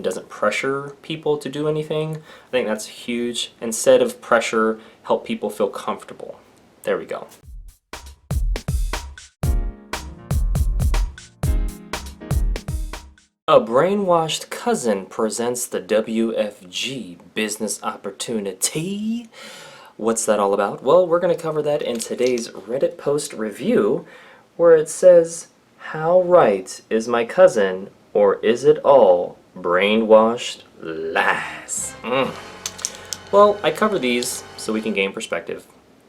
doesn't pressure people to do anything. I think that's huge. Instead of pressure, help people feel comfortable. There we go. A brainwashed cousin presents the WFG business opportunity. What's that all about? Well, we're going to cover that in today's Reddit post review, where it says, "How right is my cousin, or is it all brainwashed lies?" Well, I cover these so we can gain perspective,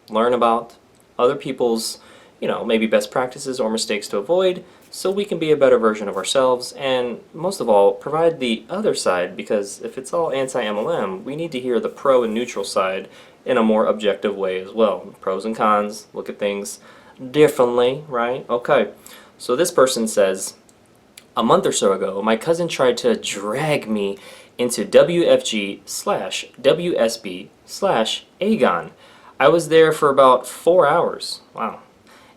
learn about other people's, maybe best practices or mistakes to avoid, so we can be a better version of ourselves, and most of all, provide the other side, because if it's all anti-MLM, we need to hear the pro and neutral side in a more objective way as well. Pros and cons, look at things differently, right? Okay, so this person says, "A month or so ago, my cousin tried to drag me into WFG/WSB/Agon. I was there for about 4 hours. Wow.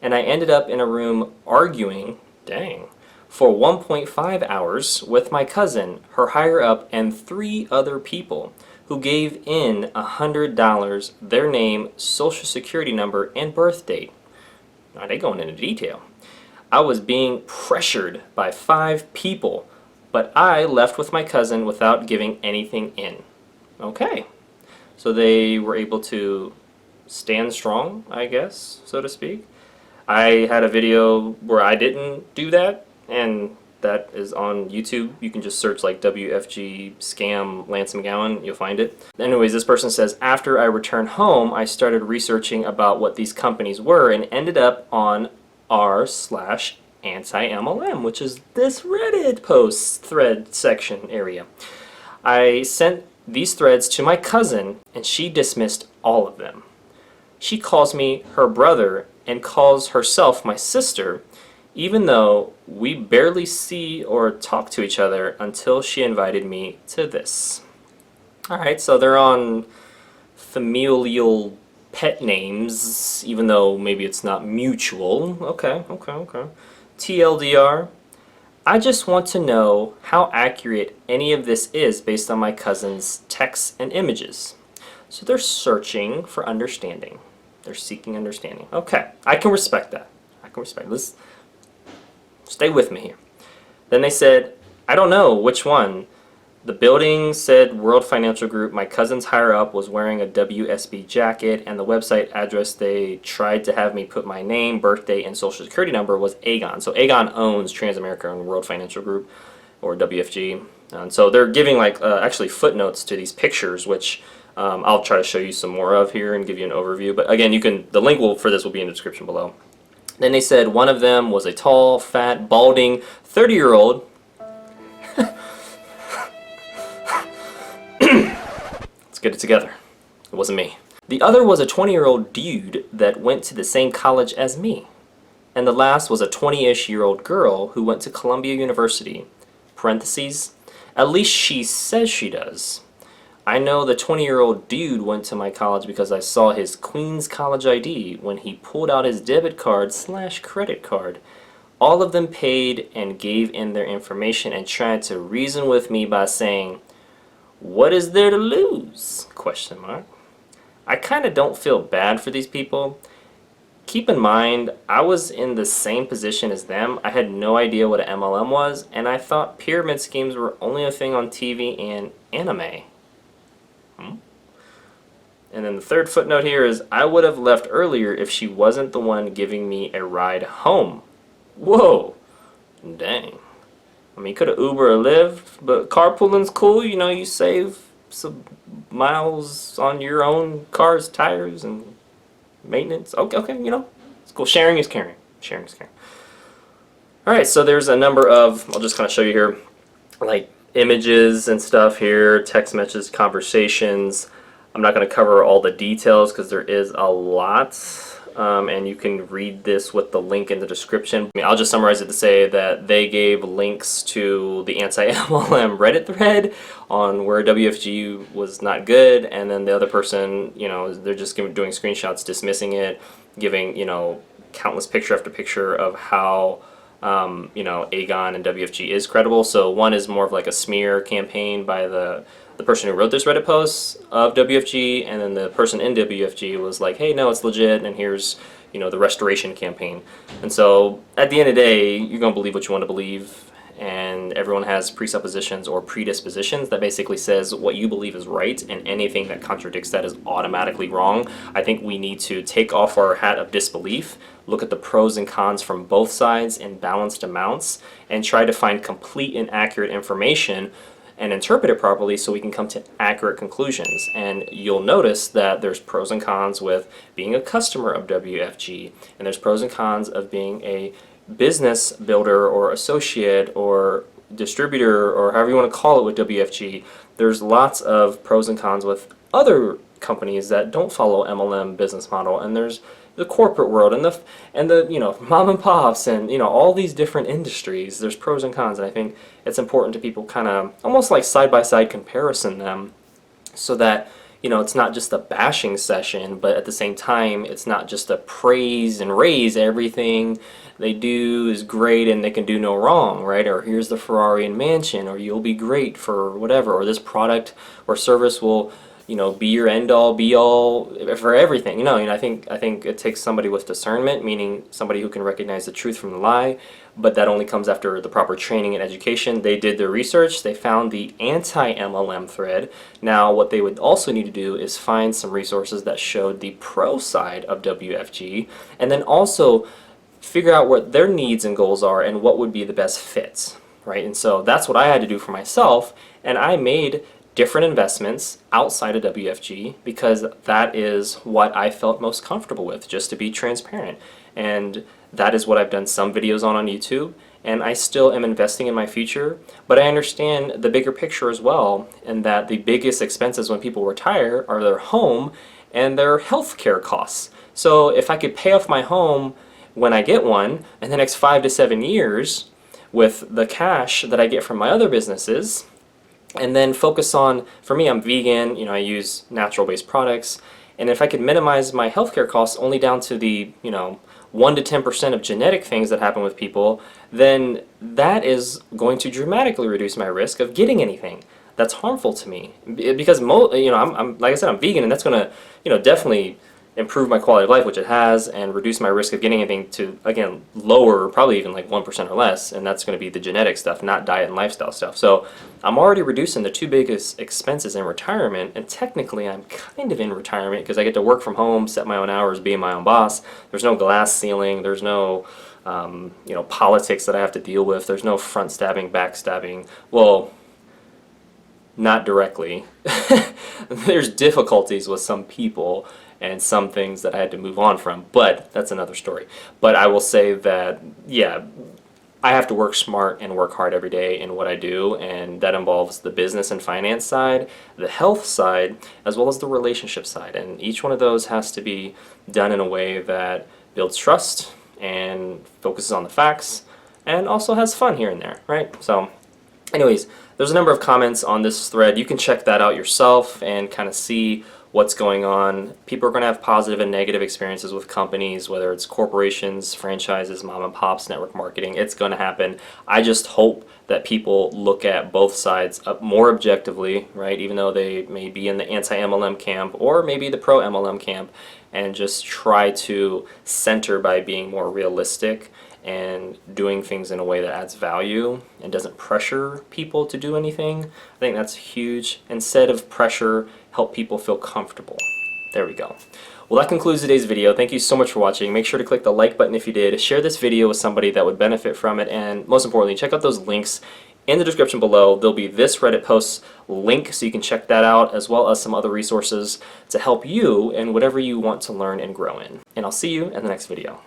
And I ended up in a room arguing, for 1.5 hours with my cousin, her higher up, and 3 other people who gave in $100, their name, social security number, and birth date." Now they going into detail. "I was being pressured by 5 people, but I left with my cousin without giving anything in." Okay. So they were able to stand strong, I guess, so to speak. I had a video where I didn't do that, and that is on YouTube. You can just search like WFG scam Lance McGowan, you'll find it. Anyways, this person says, "After I returned home, I started researching about what these companies were and ended up on r/anti-MLM, which is this Reddit post thread section area. I sent these threads to my cousin, and she dismissed all of them. She calls me her brother and calls herself my sister, even though we barely see or talk to each other until she invited me to this." Alright, so they're on familial pet names, even though maybe it's not mutual. Okay. TLDR, "I just want to know how accurate any of this is based on my cousin's texts and images." So they're searching for understanding. They're seeking understanding. Okay, I can respect that. Let's stay with me here. Then they said, "I don't know which one. The building said World Financial Group. My cousin's higher up was wearing a WSB jacket, and the website address they tried to have me put my name, birthday, and social security number was Agon." So Agon owns Transamerica and World Financial Group, or WFG. And so they're giving actually footnotes to these pictures, which I'll try to show you some more of here and give you an overview. But again, the link for this will be in the description below. Then they said one of them was a tall, fat, balding 30-year-old. Let's get it together. It wasn't me. "The other was a 20-year-old dude that went to the same college as me. And the last was a 20-ish-year-old girl who went to Columbia University. Parentheses, at least she says she does. I know the 20-year-old dude went to my college because I saw his Queens College ID when he pulled out his debit card/credit card. All of them paid and gave in their information and tried to reason with me by saying, 'What is there to lose?' Question mark. I kind of don't feel bad for these people. Keep in mind, I was in the same position as them. I had no idea what an MLM was, and I thought pyramid schemes were only a thing on TV and anime." And then the third footnote here is, "I would have left earlier if she wasn't the one giving me a ride home." Whoa. Dang. I mean, you could have Uber or Lyft, but carpooling's cool. You save some miles on your own car's tires and maintenance. Okay, it's cool. Sharing is caring. Alright, so there's a number of, I'll just kind of show you here, like images and stuff here, text messages, conversations. I'm not going to cover all the details because there is a lot, and you can read this with the link in the description. I'll just summarize it to say that they gave links to the anti-MLM Reddit thread on where WFG was not good, and then the other person, they're just doing screenshots dismissing it, giving, countless picture after picture of how Aegon and WFG is credible. So one is more of like a smear campaign by the person who wrote this Reddit post of WFG, and then the person in WFG was like, hey, no, it's legit, and here's the restoration campaign. And so at the end of the day, you're going to believe what you want to believe, and everyone has presuppositions or predispositions that basically says what you believe is right, and anything that contradicts that is automatically wrong. I think we need to take off our hat of disbelief, look at the pros and cons from both sides in balanced amounts, and try to find complete and accurate information and interpret it properly so we can come to accurate conclusions. And you'll notice that there's pros and cons with being a customer of WFG, and there's pros and cons of being a business builder or associate or distributor or however you want to call it with WFG. There's lots of pros and cons with other companies that don't follow MLM business model, and there's the corporate world and the mom and pops and all these different industries. There's pros and cons, and I think it's important to people kind of almost like side by side comparison them, so that it's not just a bashing session, but at the same time it's not just a praise and raise everything they do is great and they can do no wrong, right? Or here's the Ferrari and mansion, or you'll be great for whatever, or this product or service will be your end all be all for everything. I think it takes somebody with discernment, meaning somebody who can recognize the truth from the lie, but that only comes after the proper training and education. They did their research, they found the anti-MLM thread. Now what they would also need to do is find some resources that showed the pro side of WFG, and then also figure out what their needs and goals are and what would be the best fits, right? And so that's what I had to do for myself, and I made different investments outside of WFG because that is what I felt most comfortable with, just to be transparent. And that is what I've done some videos on YouTube, and I still am investing in my future, but I understand the bigger picture as well, and that the biggest expenses when people retire are their home and their health care costs. So if I could pay off my home when I get one in the next 5 to 7 years with the cash that I get from my other businesses, and then focus on, for me, I'm vegan, I use natural-based products, and if I could minimize my healthcare costs only down to the 1 to 10% of genetic things that happen with people, then that is going to dramatically reduce my risk of getting anything that's harmful to me. Because I'm like I said, I'm vegan, and that's going to definitely improve my quality of life, which it has, and reduce my risk of getting anything to, again, lower, probably even like 1% or less, and that's going to be the genetic stuff, not diet and lifestyle stuff. So I'm already reducing the two biggest expenses in retirement, and technically I'm kind of in retirement because I get to work from home, set my own hours, be my own boss. There's no glass ceiling, there's no politics that I have to deal with, there's no front stabbing, back stabbing. Well, not directly. There's difficulties with some people and some things that I had to move on from, but that's another story. But I will say that, yeah, I have to work smart and work hard every day in what I do, and that involves the business and finance side, the health side, as well as the relationship side. And each one of those has to be done in a way that builds trust and focuses on the facts and also has fun here and there, right? So anyways, there's a number of comments on this thread. You can check that out yourself and kind of see what's going on. People are going to have positive and negative experiences with companies, whether it's corporations, franchises, mom and pops, network marketing. It's going to happen. I just hope that people look at both sides more objectively, right? Even though they may be in the anti-MLM camp or maybe the pro-MLM camp, and just try to center by being more realistic and doing things in a way that adds value and doesn't pressure people to do anything. I think that's huge. Instead of pressure, help people feel comfortable. There we go. Well, that concludes today's video. Thank you so much for watching. Make sure to click the like button if you did. Share this video with somebody that would benefit from it. And most importantly, check out those links in the description below. There'll be this Reddit post link so you can check that out, as well as some other resources to help you in whatever you want to learn and grow in. And I'll see you in the next video.